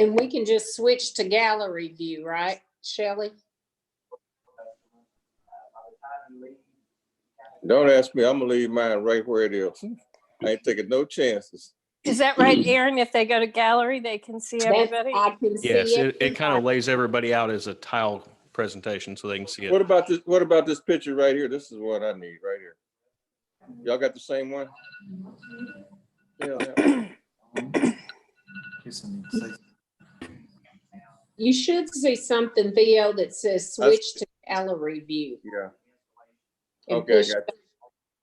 And we can just switch to gallery view, right, Shelley? Don't ask me. I'm gonna leave mine right where it is. I ain't taking no chances. Is that right, Aaron? If they go to gallery, they can see everybody? I can Yes, see it kind of lays everybody out as a tile presentation so they can see it. What about this? What about this picture right here? This is what I need right here. Y'all got the same one? Yeah. You should see something, Theo, that says switch to gallery view. Yeah. And Okay, I push- got you.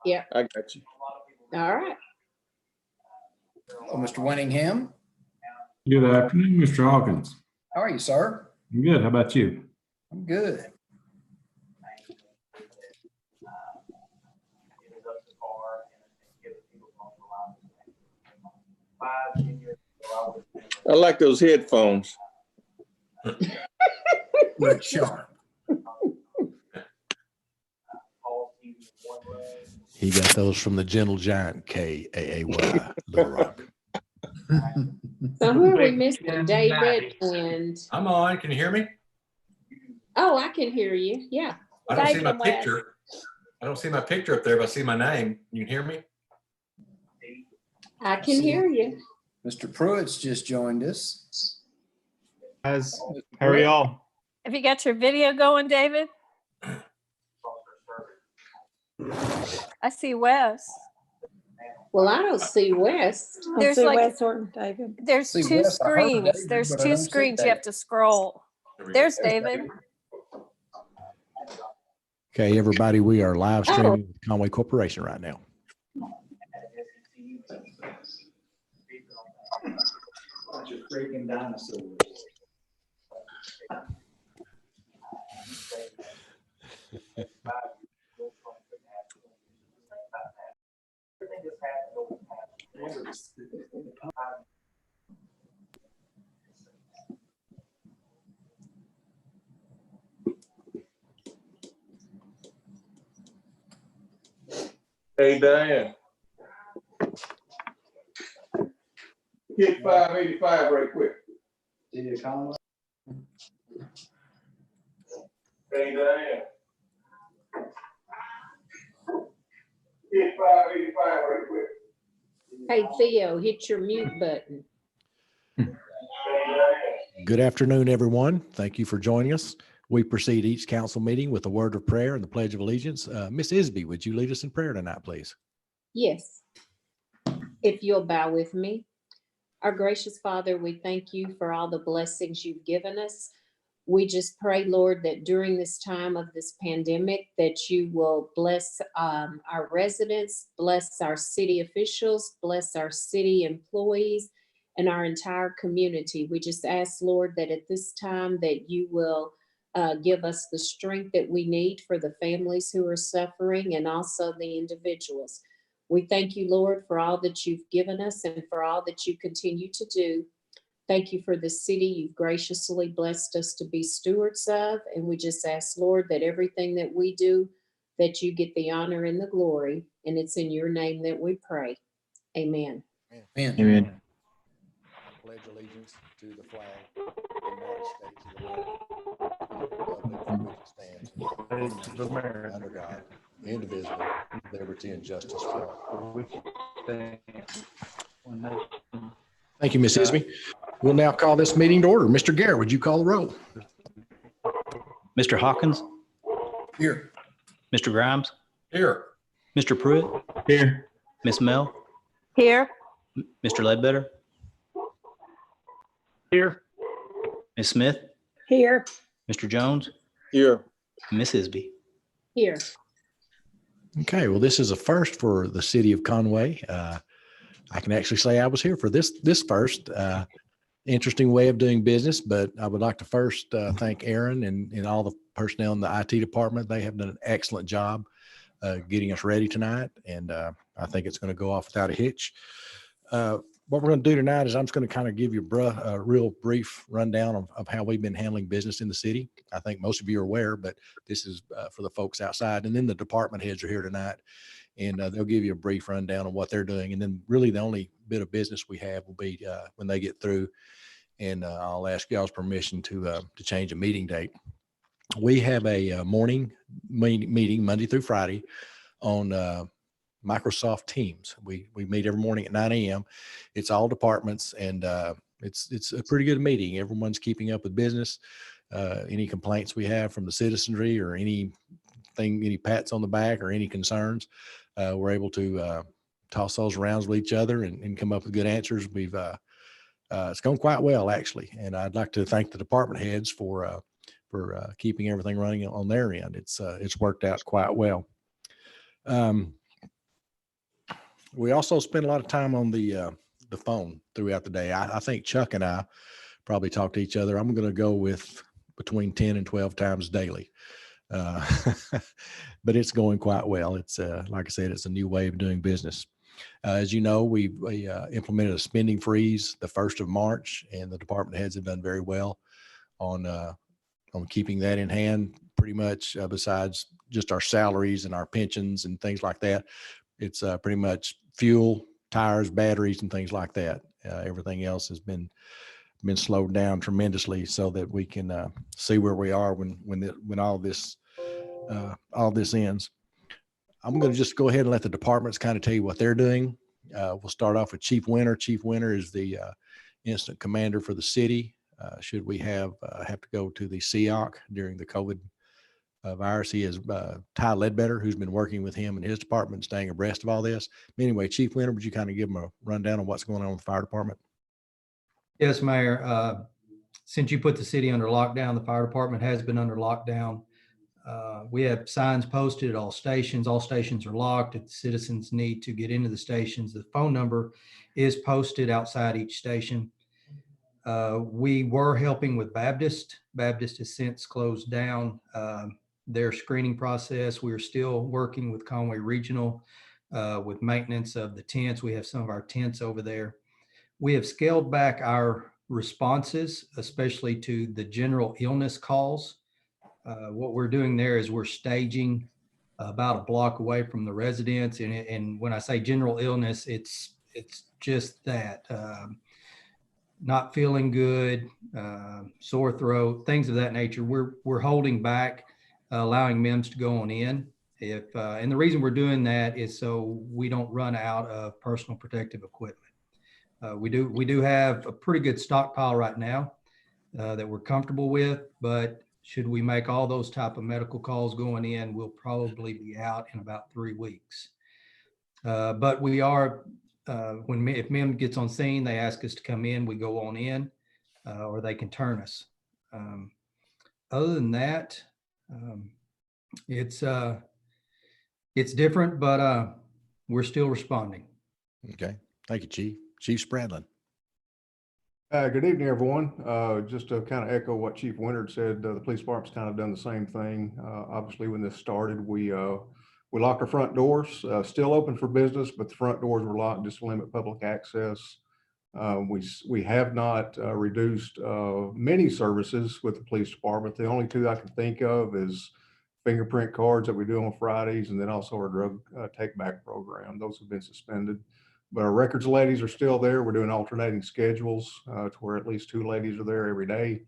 Yeah. I got you. All right. Oh, Mr. Winningham, Good afternoon, Mr. Hawkins. how are you, sir? I'm good. How about you? I'm good. I like those headphones. Look sharp. He got those from the Gentle Giant, KAAY, Little Rock. Somewhere we missed David and, I'm on. Can you hear me? oh, I can hear you. Yeah. I don't see David my and Wes. picture. I don't see my picture up there, but I see my name. You can hear me? I can hear you. Mr. Pruitt's just joined us. Guys, how are y'all? Have you got your video going, David? I see Wes. Well, I don't see West. There's like, Wes or David. there's See two Wes, I heard screens. David, There's but I two don't see screens. You have David. to scroll. There we go. There's David. Okay, everybody, we are live streaming with Conway Corporation right now. Bunch of freaking dinosaurs. Hey, Diane. Hit 585 right quick. Did Conway? Hey, Diane. Hit 585 right quick. Hey, Theo, hit your mute button. Good afternoon, everyone. Thank you for joining us. We proceed each council meeting with a word of prayer and the Pledge of Allegiance. Miss Isby, would you lead us in prayer tonight, please? Yes. If you'll bow with me. Our gracious Father, we thank you for all the blessings you've given us. We just pray, Lord, that during this time of this pandemic, that you will bless our residents, bless our city officials, bless our city employees, and our entire community. We just ask, Lord, that at this time that you will give us the strength that we need for the families who are suffering and also the individuals. We thank you, Lord, for all that you've given us and for all that you continue to do. Thank you for the city you've graciously blessed us to be stewards of. And we just ask, Lord, that everything that we do, that you get the honor and the glory. And it's in your name that we pray. Amen. Amen. Pledge allegiance to the flag of the United States of America, under God, indivisible, liberty and justice for all. Thank you, Ms. Isby. We'll now call this meeting to order. Mr. Garrett, would you call the roll? Mr. Hawkins, Here. Mr. Grimes, Here. Mr. Pruitt, Here. Miss Mel, Here. Mr. Ledbetter, Here. Miss Smith, Here. Mr. Jones, Here. Miss Isby. Here. Okay, well, this is a first for the city of Conway. I can actually say I was here for this first. Interesting way of doing business, but I would like to first thank Aaron and all the personnel in the IT department. They have done an excellent job getting us ready tonight, and I think it's going to go off without a hitch. What we're going to do tonight is I'm just going to kind of give you a real brief rundown of how we've been handling business in the city. I think most of you are aware, but this is for the folks outside. And then the department heads are here tonight, and they'll give you a brief rundown of what they're doing. And then really the only bit of business we have will be when they get through and I'll ask y'all's permission to change a meeting date. We have a morning meeting Monday through Friday on Microsoft Teams. We meet every morning at 9 a.m. It's all departments, and it's a pretty good meeting. Everyone's keeping up with business. Any complaints we have from the citizenry or any pats on the back or any concerns, we're able to toss those around with each other and come up with good answers. It's gone quite well, actually, and I'd like to thank the department heads for keeping everything running on their end. It's worked out quite well. We also spend a lot of time on the phone throughout the day. I think Chuck and I probably talk to each other. I'm going to go with between 10 and 12 times daily. But it's going quite well. It's like I said, it's a new way of doing business. As you know, we implemented a spending freeze the 1st of March, and the department heads have done very well on keeping that in hand. Pretty much besides just our salaries and our pensions and things like that, it's pretty much fuel, tires, batteries, and things like that. Everything else has been slowed down tremendously so that we can see where we are when all this ends. I'm going to just go ahead and let the departments kind of tell you what they're doing. We'll start off with Chief Winter. Chief Winter is the incident commander for the city. Should we have to go to the SEOC during the COVID virus, he is Ty Ledbetter, who's been working with him and his department, staying abreast of all this. Anyway, Chief Winter, would you kind of give them a rundown on what's going on with the fire department? Yes, Mayor. Since you put the city under lockdown, the fire department has been under lockdown. We have signs posted at all stations. All stations are locked. If the citizens need to get into the stations, the phone number is posted outside each station. We were helping with Baptist. Baptist has since closed down their screening process. We're still working with Conway Regional with maintenance of the tents. We have some of our tents over there. We have scaled back our responses, especially to the general illness calls. What we're doing there is we're staging about a block away from the residents. And when I say general illness, it's just that. Not feeling good, sore throat, things of that nature. We're holding back, allowing MEMS to go on in. And the reason we're doing that is so we don't run out of personal protective equipment. We do have a pretty good stockpile right now that we're comfortable with, but should we make all those type of medical calls going in, we'll probably be out in about 3 weeks. But we are, if MEM gets on scene, they ask us to come in, we go on in, or they can turn us. Other than that, it's different, but we're still responding. Okay. Thank you, Chief. Chief Spradlin. Good evening, everyone. Just to kind of echo what Chief Winters said, the police department's kind of done the same thing. Obviously, when this started, we locked our front doors, still open for business, but the front doors were locked just to limit public access. We have not reduced many services with the police department. The only two I can think of is fingerprint cards that we do on Fridays, and then also our drug take back program. Those have been suspended. But our records ladies are still there. We're doing alternating schedules to where at least 2 ladies are there every day.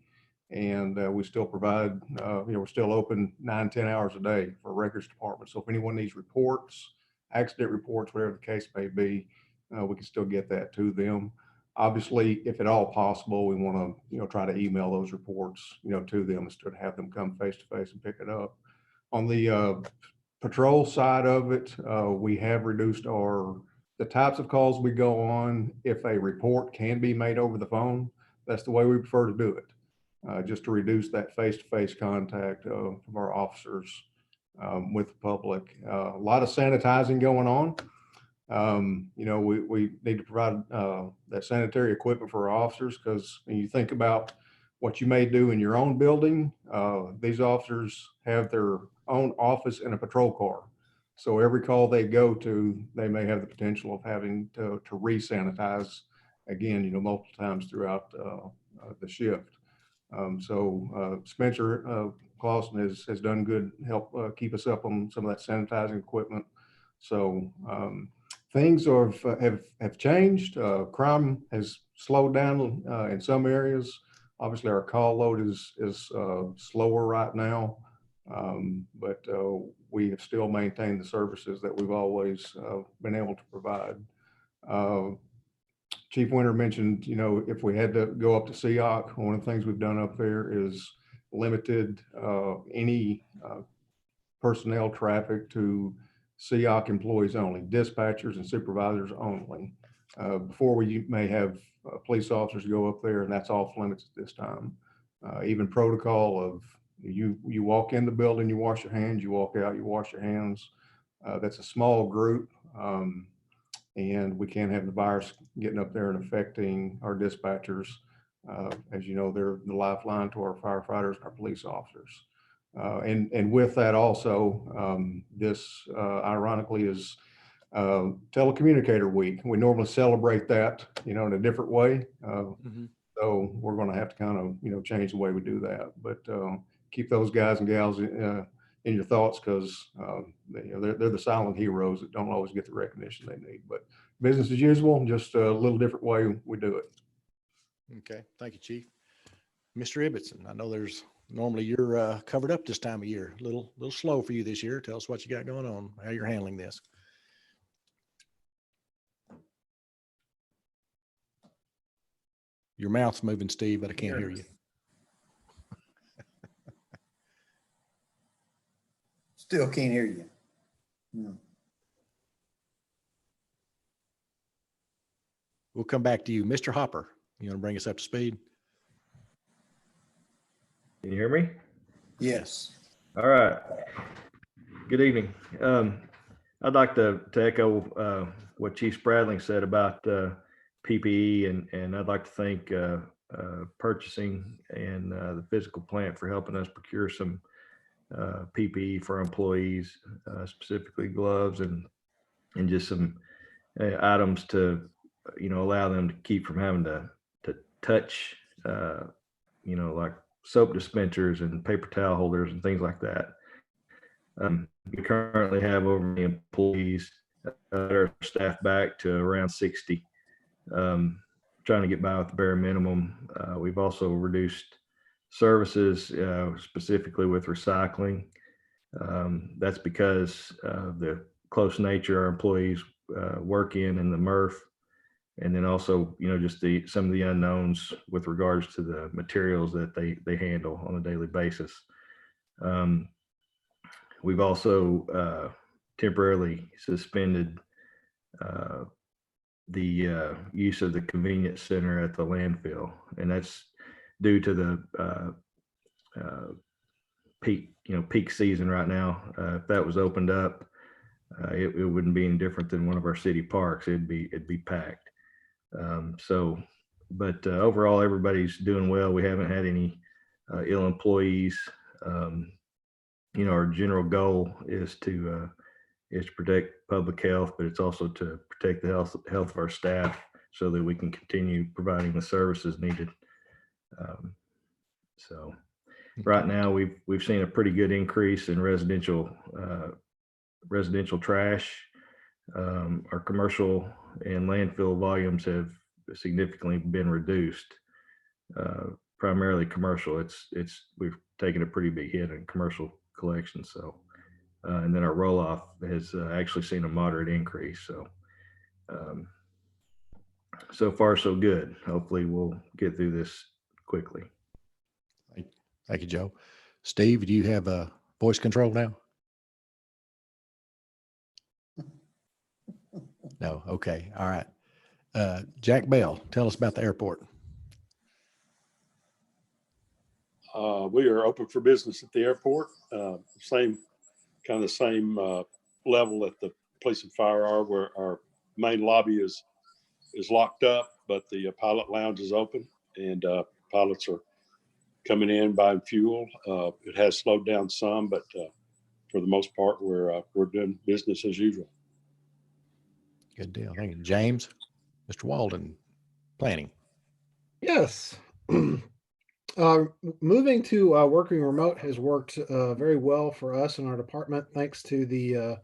And we still provide, we're still open 9-10 hours a day for records department. So if anyone needs reports, accident reports, whatever the case may be, we can still get that to them. Obviously, if at all possible, we want to, try to email those reports, to them instead of have them come face to face and pick it up. On the patrol side of it, we have reduced the types of calls we go on. If a report can be made over the phone, that's the way we prefer to do it, just to reduce that face-to-face contact from our officers with the public. A lot of sanitizing going on. We need to provide that sanitary equipment for our officers, because when you think about what you may do in your own building, these officers have their own office in a patrol car. So every call they go to, they may have the potential of having to re-sanitize again, multiple times throughout the shift. So Spencer Clausen has done good, help keep us up on some of that sanitizing equipment. So things have changed. Crime has slowed down in some areas. Obviously, our call load is slower right now, but we have still maintained the services that we've always been able to provide. Chief Winter mentioned, if we had to go up to SEOC, one of the things we've done up there is limited any personnel traffic to SEOC employees only, dispatchers and supervisors only. Before we may have police officers go up there, and that's off limits at this time. Even protocol of you walk in the building, you wash your hands, you walk out, you wash your hands. That's a small group, and we can't have the virus getting up there and affecting our dispatchers. As you know, they're the lifeline to our firefighters and our police officers. And with that also, this ironically is Telecommunicator Week. We normally celebrate that, in a different way. So we're going to have to kind of, change the way we do that. But keep those guys and gals in your thoughts, because they're the silent heroes that don't always get the recognition they need. But business as usual, just a little different way we do it. Okay, thank you, Chief. Mr. Ibbotson, I know normally you're covered up this time of year. A little slow for you this year. Tell us what you got going on, how you're handling this. Your mouth's moving, Steve, but I can't hear you. Still can't hear you. No. We'll come back to you. Mr. Hopper, you want to bring us up to speed? Can you hear me? Yes. All right. Good evening. I'd like to echo what Chief Spradling said about PPE, and I'd like to thank purchasing and the physical plant for helping us procure some PPE for our employees, specifically gloves and just some items to allow them to keep from having to touch like soap dispensers and paper towel holders and things like that. We currently have over the employees that are staffed back to around 60, trying to get by with the bare minimum. We've also reduced services, specifically with recycling. That's because of the close nature our employees work in the MRF, and then also, just some of the unknowns with regards to the materials that they handle on a daily basis. We've also temporarily suspended the use of the convenience center at the landfill, and that's due to the peak season right now. If that was opened up, it wouldn't be any different than one of our city parks. It'd be packed. But overall, everybody's doing well. We haven't had any ill employees. Our general goal is to protect public health, but it's also to protect the health of our staff so that we can continue providing the services needed. So right now we've seen a pretty good increase in residential trash. Our commercial and landfill volumes have significantly been reduced. Primarily commercial. We've taken a pretty big hit in commercial collection. So, and then our roll off has actually seen a moderate increase. So, so far so good. Hopefully we'll get through this quickly. Thank you, Joe. Steve, do you have a voice control now? No. Okay. All right. Jack Bell, tell us about the airport. We are open for business at the airport. Same level that the police and fire are, where our main lobby is locked up, but the pilot lounge is open, and pilots are coming in buying fuel. It has slowed down some, but for the most part, we're doing business as usual. Good deal. Thank you. James, Mr. Walden, planning. Yes. Moving to working remote has worked very well for us in our department, thanks to the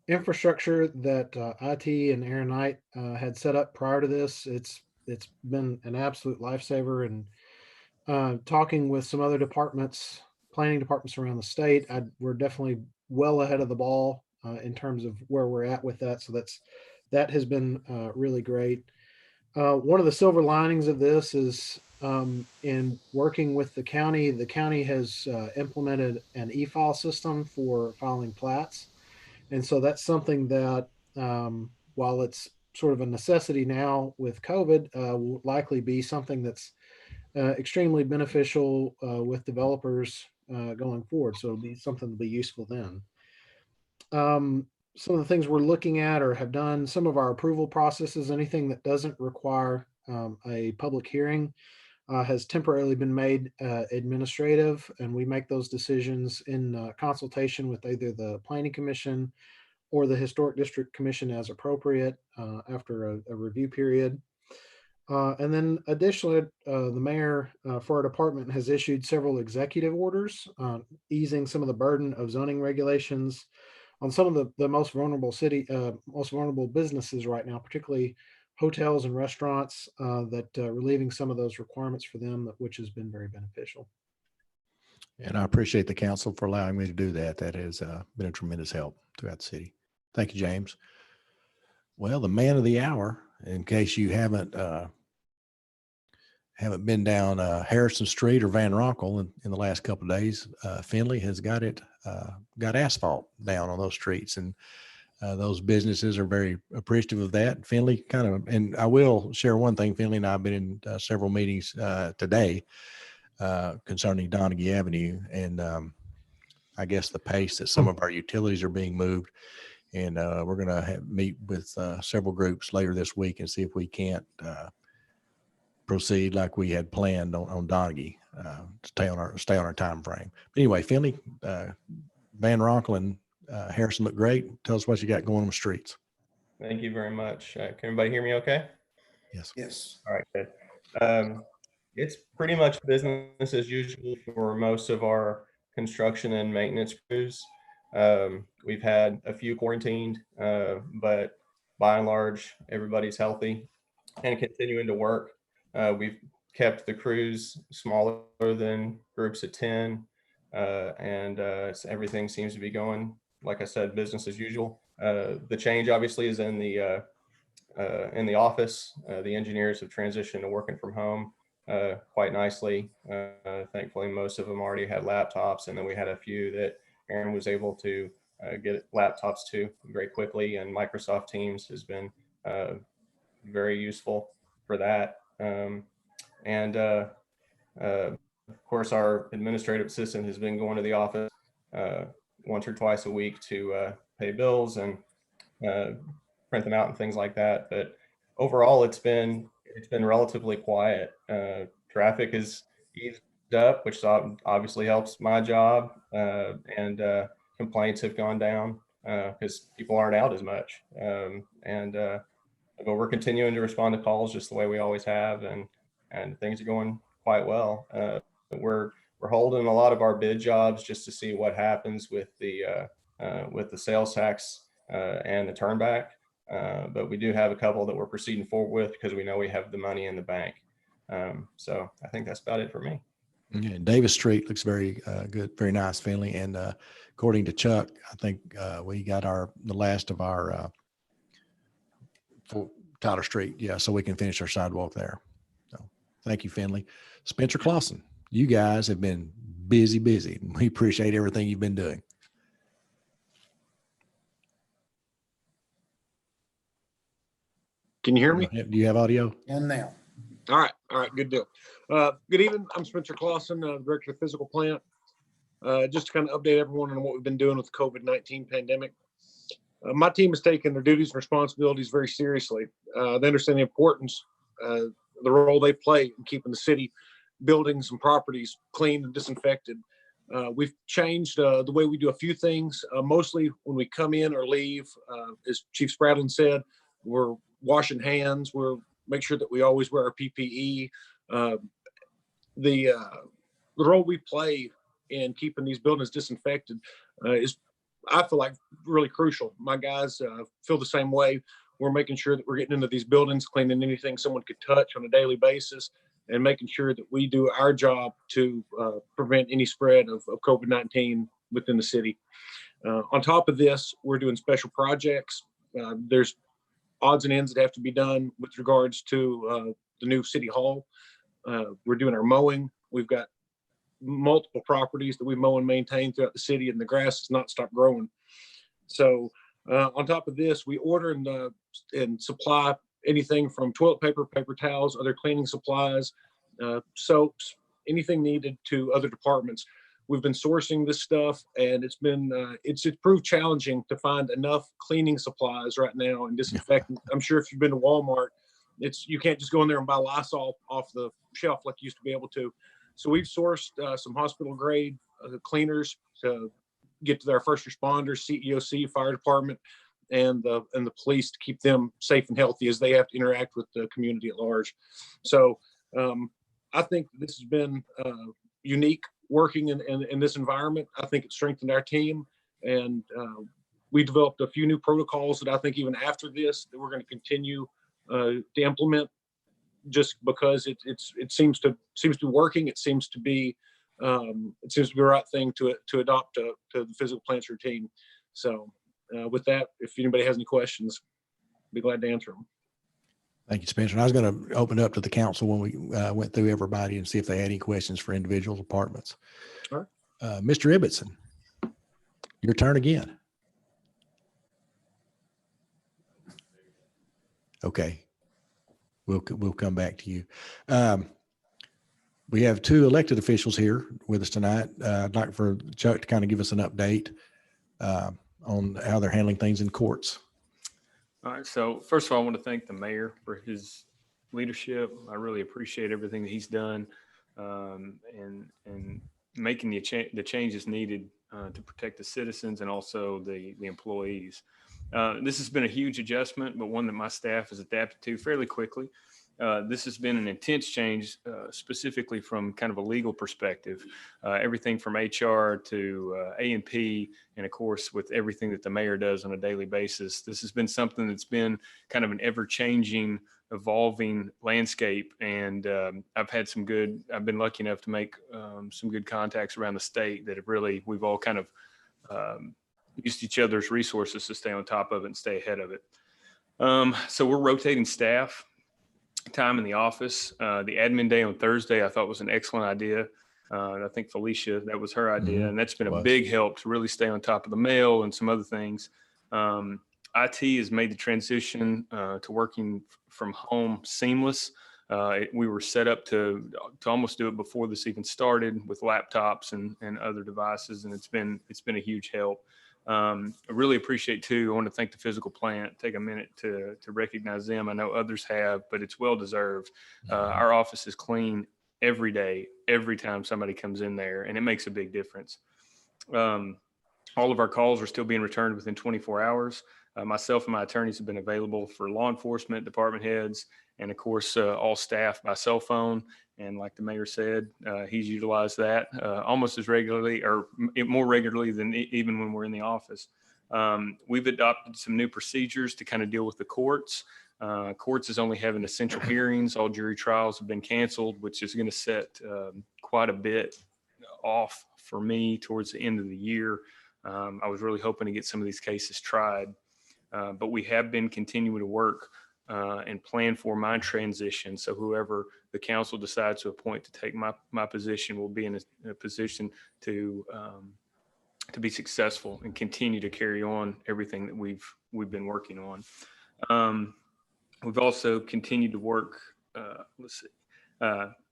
infrastructure that IT and Aaron Knight had set up prior to this. It's been an absolute lifesaver. And talking with some other departments, planning departments around the state, we're definitely well ahead of the ball in terms of where we're at with that. So that has been really great. One of the silver linings of this is in working with the county has implemented an e-file system for filing plats. And so that's something that, while it's sort of a necessity now with COVID, will likely be something that's extremely beneficial with developers going forward. So it'll be something that'll be useful then. Some of the things we're looking at or have done, some of our approval processes, anything that doesn't require a public hearing has temporarily been made administrative, and we make those decisions in consultation with either the Planning Commission or the Historic District Commission as appropriate after a review period. And then additionally, the mayor for our department has issued several executive orders easing some of the burden of zoning regulations on some of the most vulnerable most vulnerable businesses right now, particularly hotels and restaurants, that relieving some of those requirements for them, which has been very beneficial. And I appreciate the council for allowing me to do that. That has been a tremendous help throughout the city. Thank you, James. Well, the man of the hour, in case you haven't been down Harrison Street or Van Ronkel in the last couple of days, Finley has got asphalt down on those streets, and those businesses are very appreciative of that. Finley and I will share one thing. Finley and I have been in several meetings today concerning Donaghy Avenue, and I guess the pace that some of our utilities are being moved. And we're going to meet with several groups later this week and see if we can't proceed like we had planned on Donaghy, stay on our time frame. But anyway, Finley, Van Ronkel and Harrison look great. Tell us what you got going on the streets. Thank you very much. Can everybody hear me okay? Yes. Yes. All right, good. It's pretty much business as usual for most of our construction and maintenance crews. We've had a few quarantined, but by and large, everybody's healthy and continuing to work. We've kept the crews smaller than groups of 10, and everything seems to be going, like I said, business as usual. The change obviously is in the office. The engineers have transitioned to working from home quite nicely. Thankfully, most of them already had laptops, and then we had a few that Aaron was able to get laptops to very quickly, and Microsoft Teams has been very useful for that. Of course, our administrative assistant has been going to the office once or twice a week to pay bills and print them out and things like that. But overall, it's been relatively quiet. Traffic is eased up, which obviously helps my job, and complaints have gone down because people aren't out as much. But we're continuing to respond to calls just the way we always have, and things are going quite well. We're holding a lot of our bid jobs just to see what happens with the sales tax and the turnback. But we do have a couple that we're proceeding forward with because we know we have the money in the bank. So I think that's about it for me. Yeah, Davis Street looks very good, very nice, Finley. And according to Chuck, I think we got the last of our for Tyler Street. Yeah, so we can finish our sidewalk there. So thank you, Finley. Spencer Clausen, you guys have been busy. We appreciate everything you've been doing. Can you hear me? Do you have audio? And now. All right, good deal. Good evening. I'm Spencer Clausen, Director of Physical Plant. Just to kind of update everyone on what we've been doing with the COVID-19 pandemic. My team has taken their duties and responsibilities very seriously. They understand the importance, the role they play in keeping the city buildings and properties clean and disinfected. We've changed the way we do a few things. Mostly when we come in or leave, as Chief Spradlin said, we're washing hands. We're make sure that we always wear our PPE. The role we play in keeping these buildings disinfected is I feel like really crucial. My guys feel the same way. We're making sure that we're getting into these buildings, cleaning anything someone could touch on a daily basis, and making sure that we do our job to prevent any spread of COVID-19 within the city. On top of this, we're doing special projects. There's odds and ends that have to be done with regards to the new city hall. We're doing our mowing. We've got multiple properties that we mow and maintain throughout the city, and the grass has not stopped growing. So on top of this, we order and supply anything from toilet paper, paper towels, other cleaning supplies, soaps, anything needed to other departments. We've been sourcing this stuff, and it's proved challenging to find enough cleaning supplies right now and disinfectant. I'm sure if you've been to Walmart, you can't just go in there and buy Lysol off the shelf like you used to be able to. So we've sourced some hospital grade cleaners to get to our first responders, CEOC, fire department, and the police to keep them safe and healthy as they have to interact with the community at large. So I think this has been unique working in this environment. I think it strengthened our team, and we developed a few new protocols that I think even after this that we're going to continue to implement, just because it seems to be working. It seems to be the right thing to adopt to the physical plant's routine. So with that, if anybody has any questions, I'd be glad to answer them. Thank you, Spencer. And I was going to open it up to the council when we went through everybody and see if they had any questions for individual departments. All right. Mr. Ibbotson, your turn again. Okay. We'll come back to you. We have two elected officials here with us tonight. I'd like for Chuck to kind of give us an update on how they're handling things in courts. All right. So first of all, I want to thank the mayor for his leadership. I really appreciate everything that he's done and making the changes needed to protect the citizens and also the employees. This has been a huge adjustment, but one that my staff has adapted to fairly quickly. This has been an intense change, specifically from kind of a legal perspective, everything from HR to A&P, and of course, with everything that the mayor does on a daily basis. This has been something that's been kind of an ever-changing, evolving landscape. And I've been lucky enough to make some good contacts around the state that we've all kind of used each other's resources to stay on top of it and stay ahead of it. So we're rotating staff time in the office. The admin day on Thursday, I thought was an excellent idea. I think Felicia, that was her idea. And that's been a big help to really stay on top of the mail and some other things. IT has made the transition to working from home seamless. We were set up to almost do it before this even started with laptops and other devices. And it's been a huge help. I really appreciate too. I want to thank the physical plant. Take a minute to recognize them. I know others have, but it's well deserved. Our office is clean every day, every time somebody comes in there, and it makes a big difference. All of our calls are still being returned within 24 hours. Myself and my attorneys have been available for law enforcement, department heads, and of course, all staff by cell phone. And like the mayor said, he's utilized that almost as regularly or more regularly than even when we're in the office. We've adopted some new procedures to kind of deal with the courts. Courts is only having essential hearings. All jury trials have been canceled, which is going to set quite a bit off for me towards the end of the year. I was really hoping to get some of these cases tried, but we have been continuing to work and plan for my transition. So whoever the council decides to appoint to take my position will be in a position to be successful and continue to carry on everything that we've been working on. We've also continued to work.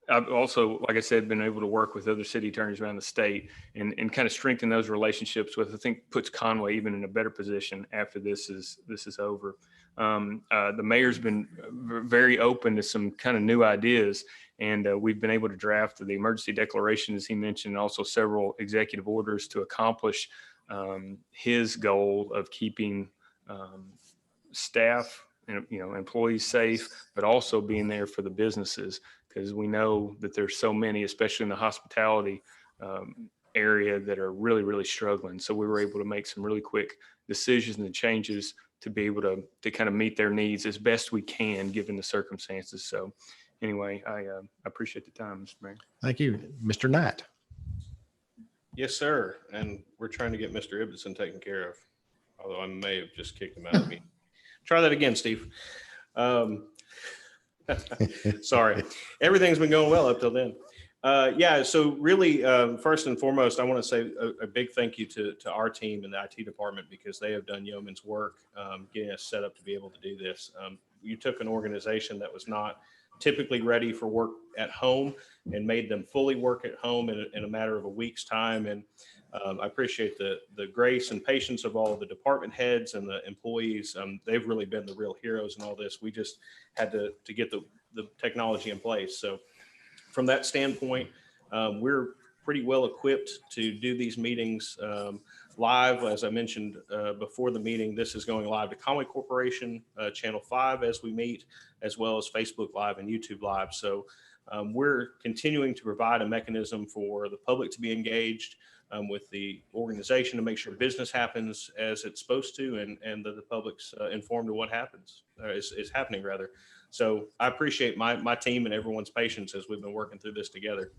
I've also, like I said, been able to work with other city attorneys around the state and kind of strengthen those relationships with, I think, puts Conway even in a better position after this is over. The mayor's been very open to some kind of new ideas, and we've been able to draft the emergency declaration, as he mentioned, and also several executive orders to accomplish his goal of keeping staff and employees safe, but also being there for the businesses, because we know that there's so many, especially in the hospitality area that are really, really struggling. So we were able to make some really quick decisions and changes to be able to kind of meet their needs as best we can, given the circumstances. So anyway, I appreciate the time, Mr. Mayor. Thank you. Mr. Knight. Yes, sir. And we're trying to get Mr. Ibbotson taken care of, although I may have just kicked him out of me. Try that again, Steve. Sorry. Everything's been going well up till then. Yeah, so really, first and foremost, I want to say a big thank you to our team in the IT department, because they have done yeoman's work getting us set up to be able to do this. You took an organization that was not typically ready for work at home and made them fully work at home in a matter of a week's time. And I appreciate the grace and patience of all of the department heads and the employees. They've really been the real heroes in all this. We just had to get the technology in place. So from that standpoint, we're pretty well equipped to do these meetings live. As I mentioned before the meeting, this is going live to Conway Corporation, Channel 5 as we meet, as well as Facebook Live and YouTube Live. So we're continuing to provide a mechanism for the public to be engaged with the organization to make sure business happens as it's supposed to, and that the public's informed of what happens, is happening rather. So I appreciate my team and everyone's patience as we've been working through this together.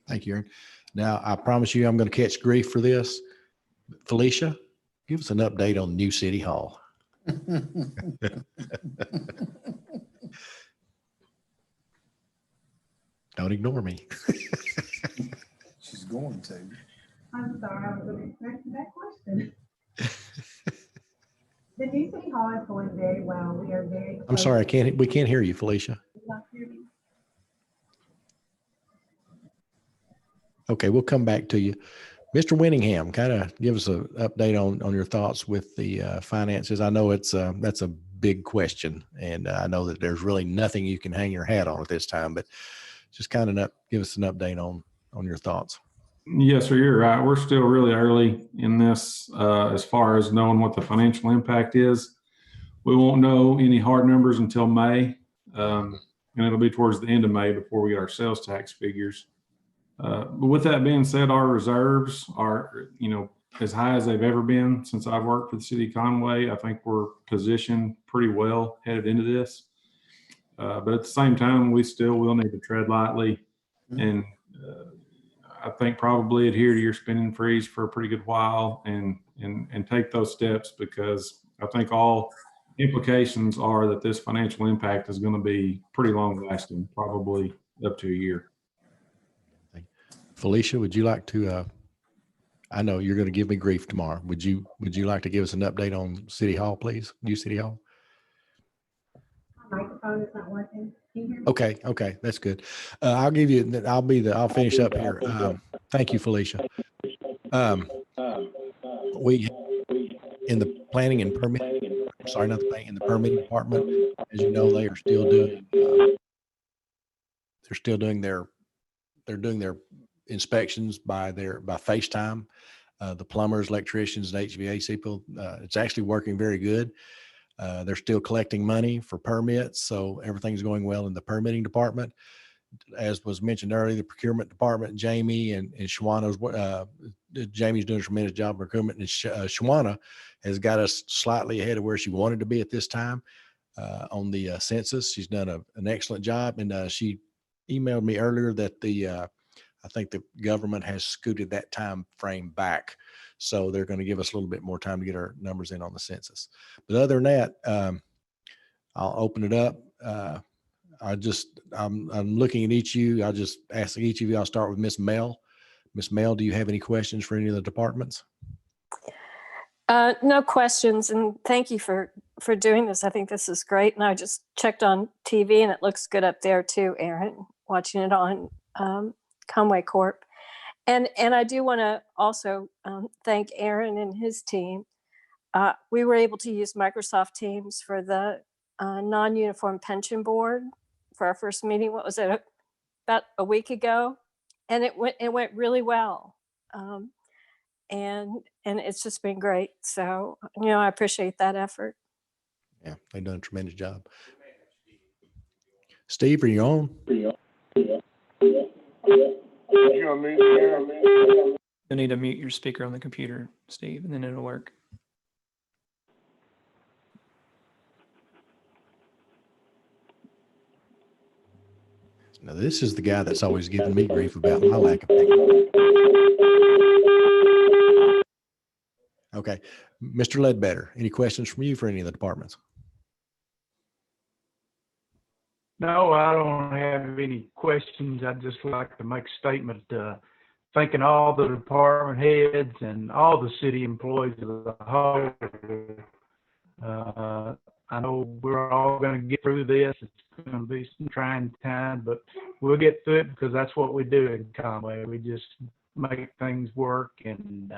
Thank you, Aaron. Now, I promise you I'm going to catch grief for this. Felicia, give us an update on New City Hall. Don't ignore me. She's going to. I'm sorry, I wasn't expecting that question. The new City Hall is going very well. We are very. I'm sorry, we can't hear you, Felicia. Okay, we'll come back to you. Mr. Winningham, kind of give us an update on your thoughts with the finances. I know that's a big question, and I know that there's really nothing you can hang your hat on at this time, but just kind of give us an update on your thoughts. Yes, sir, you're right. We're still really early in this as far as knowing what the financial impact is. We won't know any hard numbers until May, and it'll be towards the end of May before we get our sales tax figures. But with that being said, our reserves are, as high as they've ever been since I've worked for the city of Conway. I think we're positioned pretty well headed into this. But at the same time, we still will need to tread lightly and I think probably adhere to your spending freeze for a pretty good while and take those steps, because I think all implications are that this financial impact is going to be pretty long lasting, probably up to a year. Felicia, would you like to, I know you're going to give me grief tomorrow. Would you like to give us an update on City Hall, please? New City Hall? My microphone is not working. Can you hear me? Okay, that's good. I'll finish up here. Thank you, Felicia. We in the planning and permitting, in the permitting department, as you know, they are still doing they're doing their inspections by FaceTime. The plumbers, electricians, and HVAC people, it's actually working very good. They're still collecting money for permits, so everything's going well in the permitting department. As was mentioned earlier, the procurement department, Jamie and Shawana's, Jamie's doing a tremendous job of procurement, and Shawana has got us slightly ahead of where she wanted to be at this time on the census. She's done an excellent job, and she emailed me earlier that I think the government has scooted that time frame back. So they're going to give us a little bit more time to get our numbers in on the census. But other than that, I'll open it up. I'm looking at each of you. I'll just ask each of you. I'll start with Miss Mel. Miss Mel, do you have any questions for any of the departments? No questions, and thank you for doing this. I think this is great. And I just checked on TV, and it looks good up there too, Aaron, watching it on Conway Corp. And I do want to also thank Aaron and his team. We were able to use Microsoft Teams for the non-uniform pension board for our first meeting. What was it, about a week ago? And it went really well. And it's just been great. So, I appreciate that effort. Yeah, they've done a tremendous job. Steve, are you on? You'll need to mute your speaker on the computer, Steve, and then it'll work. Now, this is the guy that's always giving me grief about my lack of technology. Okay. Mr. Ledbetter, any questions from you for any of the departments? No, I don't have any questions. I'd just like to make a statement thanking all the department heads and all the city employees as a whole. I know we're all going to get through this. It's going to be some trying time, but we'll get through it because that's what we do in Conway. We just make things work, and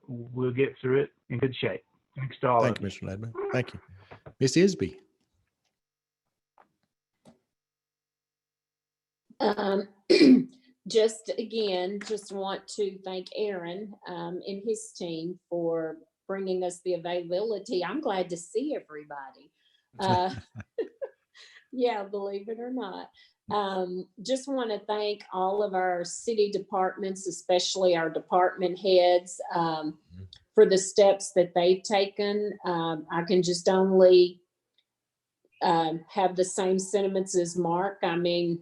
we'll get through it in good shape. Thanks to all Thank of you, you. Mr. Ledbetter. Thank you. Miss Isby. Just want to thank Aaron and his team for bringing us the availability. I'm glad to see everybody. Yeah, believe it or not. Just want to thank all of our city departments, especially our department heads, for the steps that they've taken. I can just only have the same sentiments as Mark. I mean,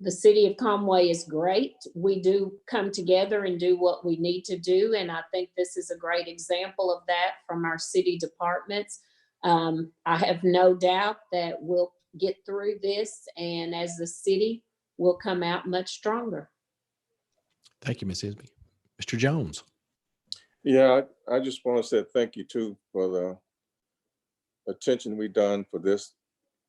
the city of Conway is great. We do come together and do what we need to do. And I think this is a great example of that from our city departments. I have no doubt that we'll get through this, and as the city, we'll come out much stronger. Thank you, Miss Isby. Mr. Jones. Yeah, I just want to say thank you too for the attention we done for this,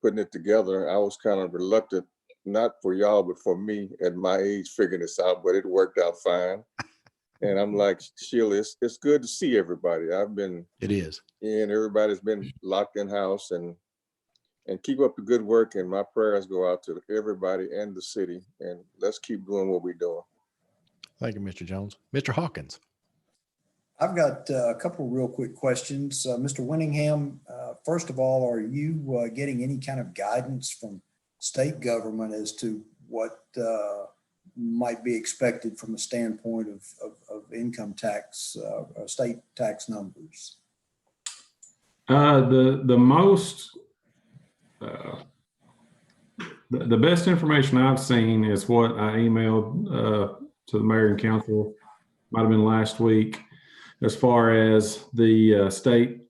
putting it together. I was kind of reluctant, not for y'all, but for me at my age, figuring this out, but it worked out fine. And I'm like, Sheila, it's good to see everybody. It is. And everybody's been locked in house, and keep up the good work. And my prayers go out to everybody and the city, and let's keep doing what we're doing. Thank you, Mr. Jones. Mr. Hawkins. I've got a couple of real quick questions. Mr. Winningham, first of all, are you getting any kind of guidance from state government as to what might be expected from a standpoint of income tax, state tax numbers? The best information I've seen is what I emailed to the mayor and council, might have been last week, as far as the state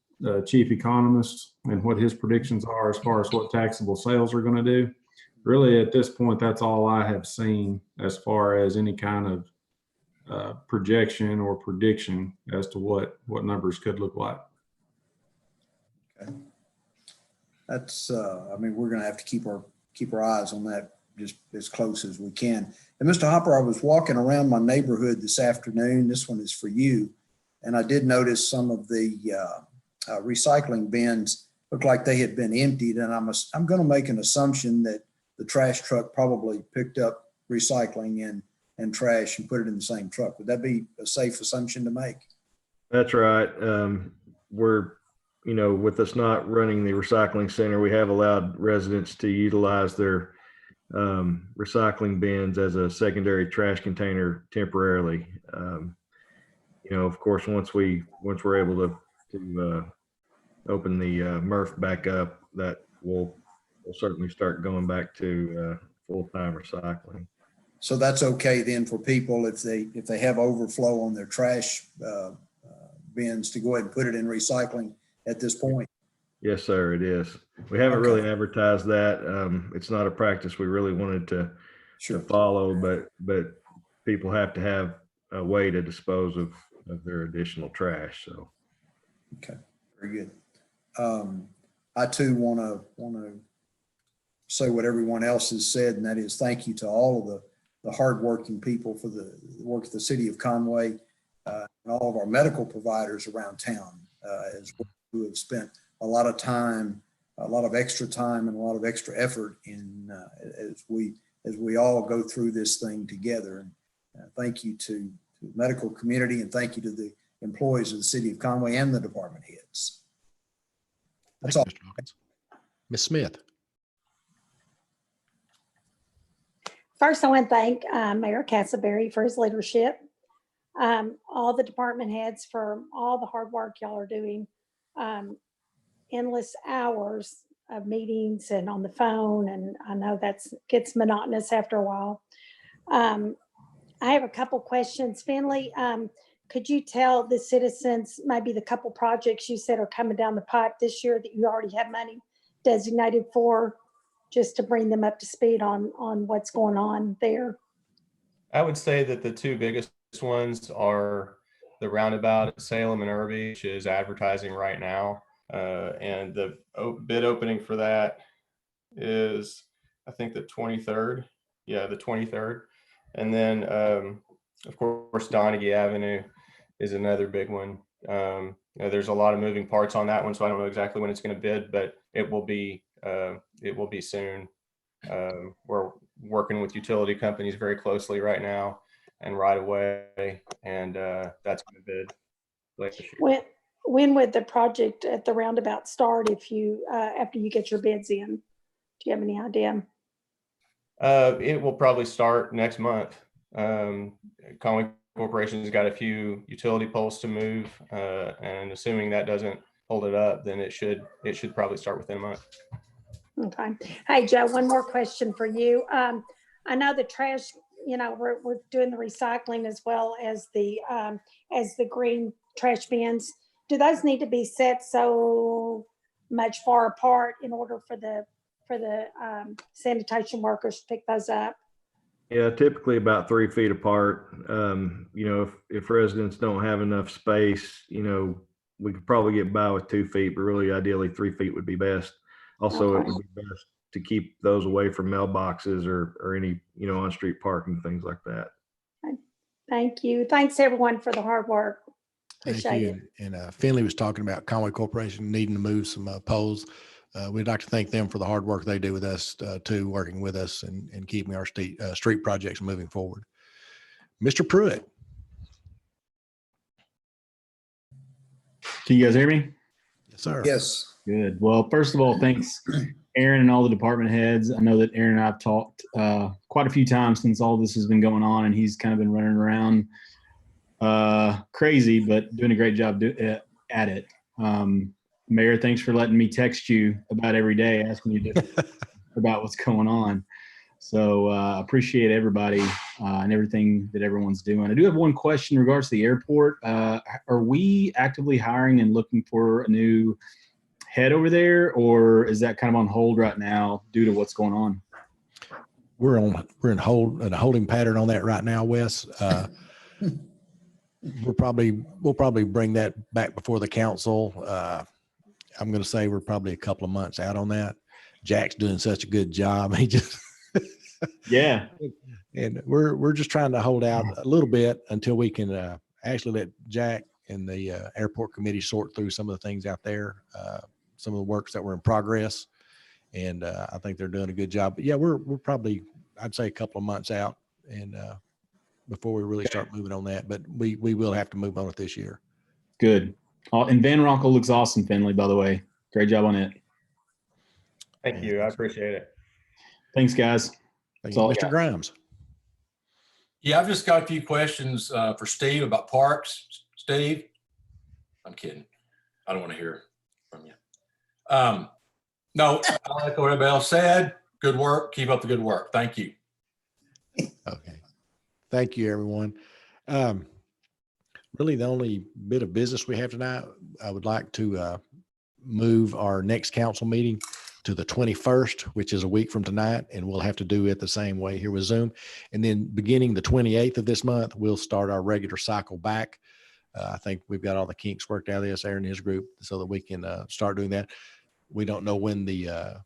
chief economist and what his predictions are as far as what taxable sales are going to do. Really, at this point, that's all I have seen as far as any kind of projection or prediction as to what numbers could look like. Okay. That's, I mean, we're going to have to keep our eyes on that just as close as we can. And Mr. Hopper, I was walking around my neighborhood this afternoon. This one is for you. And I did notice some of the recycling bins looked like they had been emptied. And I'm going to make an assumption that the trash truck probably picked up recycling and trash and put it in the same truck. Would that be a safe assumption to make? That's right. We're, with us not running the recycling center, we have allowed residents to utilize their recycling bins as a secondary trash container temporarily. Of course, once we're able to open the MRF back up, that we'll certainly start going back to full-time recycling. So that's okay then for people if they have overflow on their trash bins to go ahead and put it in recycling at this point? Yes, sir, it is. We haven't really advertised that. It's not a practice we really wanted to follow, but people have to have a way to dispose of their additional trash. So, okay, very good. I too want to say what everyone else has said, and that is thank you to all of the hardworking people for the work of the city of Conway and all of our medical providers around town as well, who have spent a lot of time, a lot of extra time, and a lot of extra effort in as we all go through this thing together. And thank you to the medical community, and thank you to the employees of the city of Conway and the department heads. That's all. Ms. Smith. First, I want to thank Mayor Castleberry for his leadership, all the department heads for all the hard work y'all are doing, endless hours of meetings and on the phone, and I know that's gets monotonous after a while. I have a couple questions. Finley, could you tell the citizens maybe the couple projects you said are coming down the pipe this year that you already have money designated for, just to bring them up to speed on what's going on there? I would say that the two biggest ones are the roundabout at Salem and Irby, which is advertising right now. And the bid opening for that is, I think, the 23rd. Yeah, the 23rd. And then, of course, Donaghy Avenue is another big one. There's a lot of moving parts on that one, so I don't know exactly when it's going to bid, but it will be soon. We're working with utility companies very closely right now and right away, and that's going to bid later this year. When would the project at the roundabout start if you after you get your bids in? Do you have any idea? It will probably start next month. Conway Corporation's got a few utility poles to move, and assuming that doesn't hold it up, then it should probably start within a month. Okay. Hey, Joe, one more question for you. I know the trash, we're doing the recycling as well as the green trash bins. Do those need to be set so much far apart in order for the sanitation workers to pick those up? Yeah, typically about 3 feet apart. If residents don't have enough space, we could probably get by with 2 feet, but really ideally 3 feet would be best. Also, Okay. It would be best to keep those away from mailboxes or any, on-street parking, things like that. Thank you. Thanks everyone for the hard work. Thank Appreciate you. it. And Finley was talking about Conway Corporation needing to move some poles. We'd like to thank them for the hard work they do with us too, working with us and keeping our street projects moving forward. Mr. Pruitt. Can you guys hear me? Yes, sir. Yes. Good. Well, first of all, thanks, Aaron and all the department heads. I know that Aaron and I have talked quite a few times since all this has been going on, and he's kind of been running around crazy, but doing a great job at it. Mayor, thanks for letting me text you about every day, asking you about what's going on. So appreciate everybody and everything that everyone's doing. I do have one question in regards to the airport. Are we actively hiring and looking for a new head over there, or is that kind of on hold right now due to what's going on? We're in a holding pattern on that right now, Wes. We'll probably bring that back before the council. I'm going to say we're probably a couple of months out on that. Jack's doing such a good job. He just yeah. And we're just trying to hold out a little bit until we can actually let Jack and the airport committee sort through some of the things out there, some of the works that were in progress. And I think they're doing a good job. But yeah, we're probably, I'd say, a couple of months out and before we really start moving on that. But we will have to move on it this year. Good. And Van Ronkel looks awesome, Finley, by the way. Great job on it. Thank you. I appreciate it. Thanks, guys. Thank you, Mr. Grimes. Yeah, I've just got a few questions for Steve about parks. Steve, I'm kidding. I don't want to hear from you. No, I like what everybody else said. Good work. Keep up the good work. Thank you. Okay. Thank you, everyone. Really, the only bit of business we have tonight, I would like to move our next council meeting to the 21st, which is a week from tonight, and we'll have to do it the same way here with Zoom. And then beginning the 28th of this month, we'll start our regular cycle back. I think we've got all the kinks worked out of this, Aaron and his group, so that we can start doing that. We don't know when the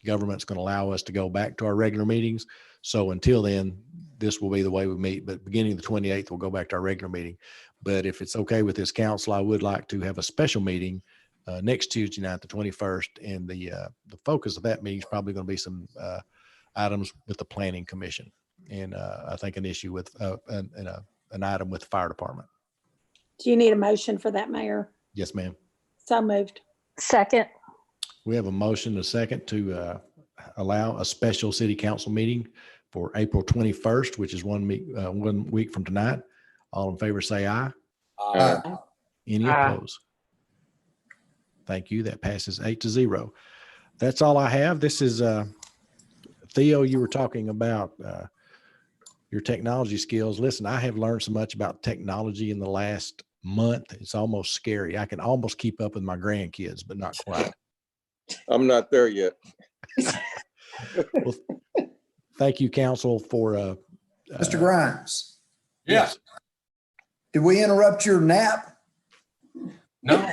government's going to allow us to go back to our regular meetings. So until then, this will be the way we meet. But beginning the 28th, we'll go back to our regular meeting. But if it's okay with this council, I would like to have a special meeting next Tuesday night, the 21st. And the focus of that meeting is probably going to be some items with the Planning Commission. And I think an issue with an item with the fire department. Do you need a motion for that, Mayor? Yes, ma'am. So moved. Second. We have a motion, a second, to allow a special city council meeting for April 21st, which is 1 week from tonight. All in favor, say aye. Aye. Any Aye. opposed? Thank you. That passes 8-0. That's all I have. This is Theo, you were talking about your technology skills. Listen, I have learned so much about technology in the last month. It's almost scary. I can almost keep up with my grandkids, but not quite. I'm not there yet. Well, thank you, council, for Mr. Grimes, Yes. did we interrupt your nap? No.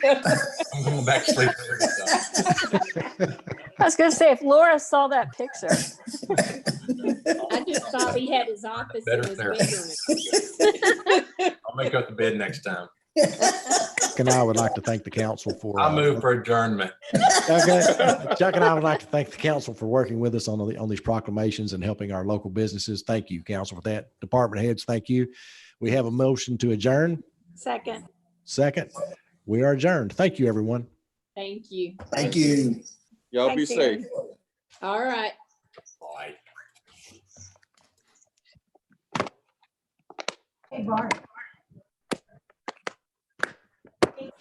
I'm going back to sleep. I was going to say, if Laura saw that picture. I just thought he had his office in Better his therapy. bedroom. I'll make up the bed next time. Chuck and I would like to thank the council for. I move for adjournment. Okay. Chuck and I would like to thank the council for working with us on these proclamations and helping our local businesses. Thank you, council, for that. Department heads, thank you. We have a motion to adjourn. Second. Second, we are adjourned. Thank you, everyone. Thank you. Thank you. Y'all be Thanks, safe. All right. Bye. Hey, Bart. Hey,